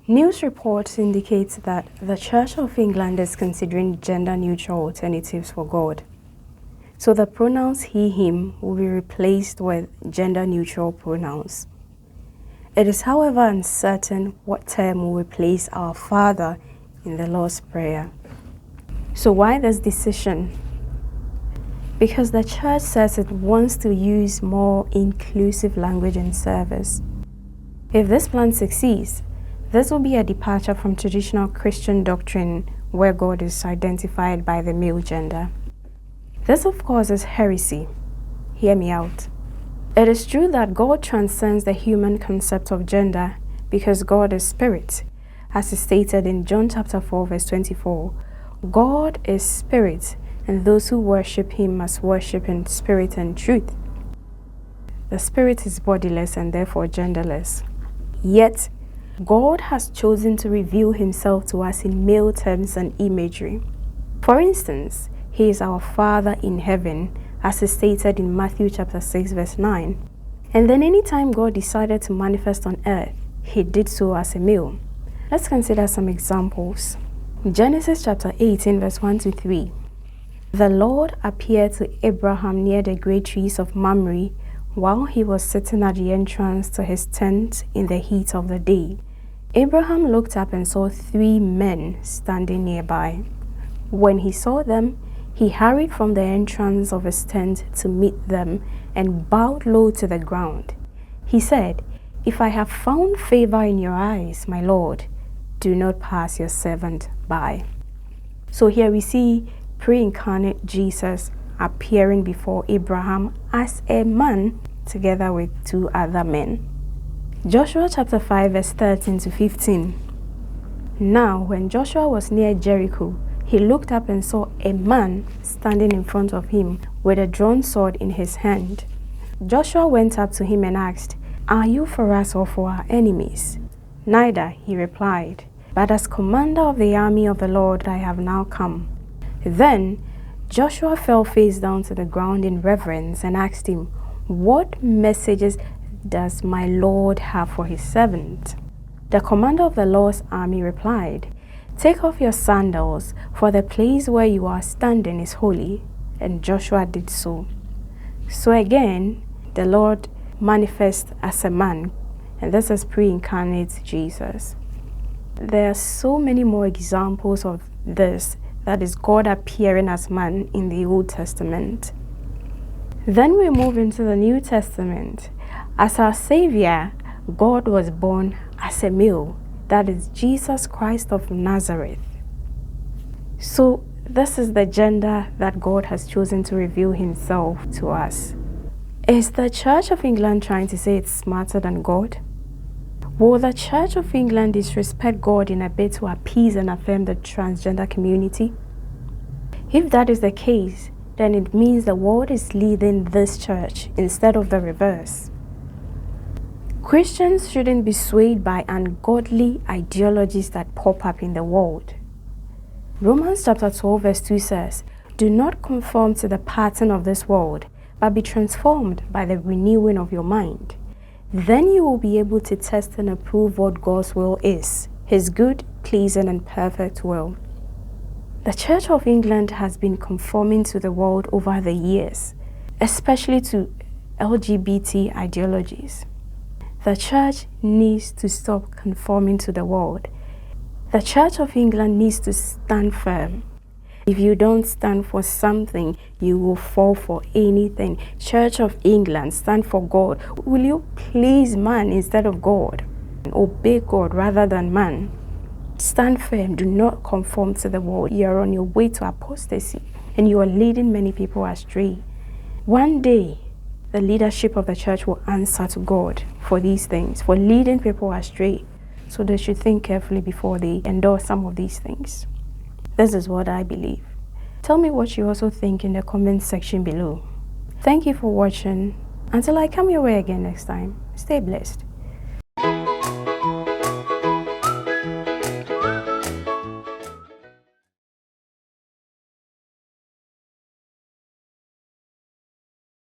News reports indicate that the Church of England is considering gender-neutral alternatives for God. So the pronouns he, him will be replaced with gender-neutral pronouns. It is, however, uncertain what term will replace our Father in the Lord's Prayer. So why this decision? Because the Church says it wants to use more inclusive language in service. If this plan succeeds, this will be a departure from traditional Christian doctrine where God is identified by the male gender. This, of course, is heresy. Hear me out. It is true that God transcends the human concept of gender because God is spirit. As is stated in John chapter 4, verse 24, God is spirit, and those who worship him must worship in spirit and truth. The spirit is bodiless and therefore genderless. Yet, God has chosen to reveal himself to us in male terms and imagery. For instance, he is our Father in heaven, as is stated in Matthew chapter 6, verse 9. And then anytime God decided to manifest on earth, he did so as a male. Let's consider some examples. Genesis chapter 18, verse 1 to 3. The Lord appeared to Abraham near the great trees of Mamre while he was sitting at the entrance to his tent in the heat of the day. Abraham looked up and saw 3 men standing nearby. When he saw them, he hurried from the entrance of his tent to meet them and bowed low to the ground. He said, "If I have found favor in your eyes, my Lord, do not pass your servant by." So here we see pre-incarnate Jesus appearing before Abraham as a man together with 2 other men. Joshua chapter 5, verse 13 to 15. Now, when Joshua was near Jericho, he looked up and saw a man standing in front of him with a drawn sword in his hand. Joshua went up to him and asked, "Are you for us or for our enemies?" "Neither," he replied, "but as commander of the army of the Lord I have now come." Then Joshua fell face down to the ground in reverence and asked him, "What messages does my Lord have for his servant?" The commander of the Lord's army replied, "Take off your sandals, for the place where you are standing is holy." And Joshua did so. So again, the Lord manifests as a man, and this is pre-incarnate Jesus. There are so many more examples of this, that is God appearing as man in the Old Testament. Then we move into the New Testament. As our Savior, God was born as a male, that is Jesus Christ of Nazareth. So this is the gender that God has chosen to reveal himself to us. Is the Church of England trying to say it's smarter than God? Will the Church of England disrespect God in a bid to appease and affirm the transgender community? If that is the case, then it means the world is leading this church instead of the reverse. Christians shouldn't be swayed by ungodly ideologies that pop up in the world. Romans chapter 12 verse 2 says, "Do not conform to the pattern of this world, but be transformed by the renewing of your mind. Then you will be able to test and approve what God's will is, his good, pleasing, and perfect will." The Church of England has been conforming to the world over the years, especially to LGBT ideologies. The Church needs to stop conforming to the world. The Church of England needs to stand firm. If you don't stand for something, you will fall for anything. Church of England, stand for God. Will you please man instead of God? Obey God rather than man. Stand firm. Do not conform to the world. You are on your way to apostasy, and you are leading many people astray. One day, the leadership of the church will answer to God for these things, for leading people astray. So they should think carefully before they endorse some of these things. This is what I believe. Tell me what you also think in the comment section below. Thank you for watching. Until I come your way again next time, stay blessed.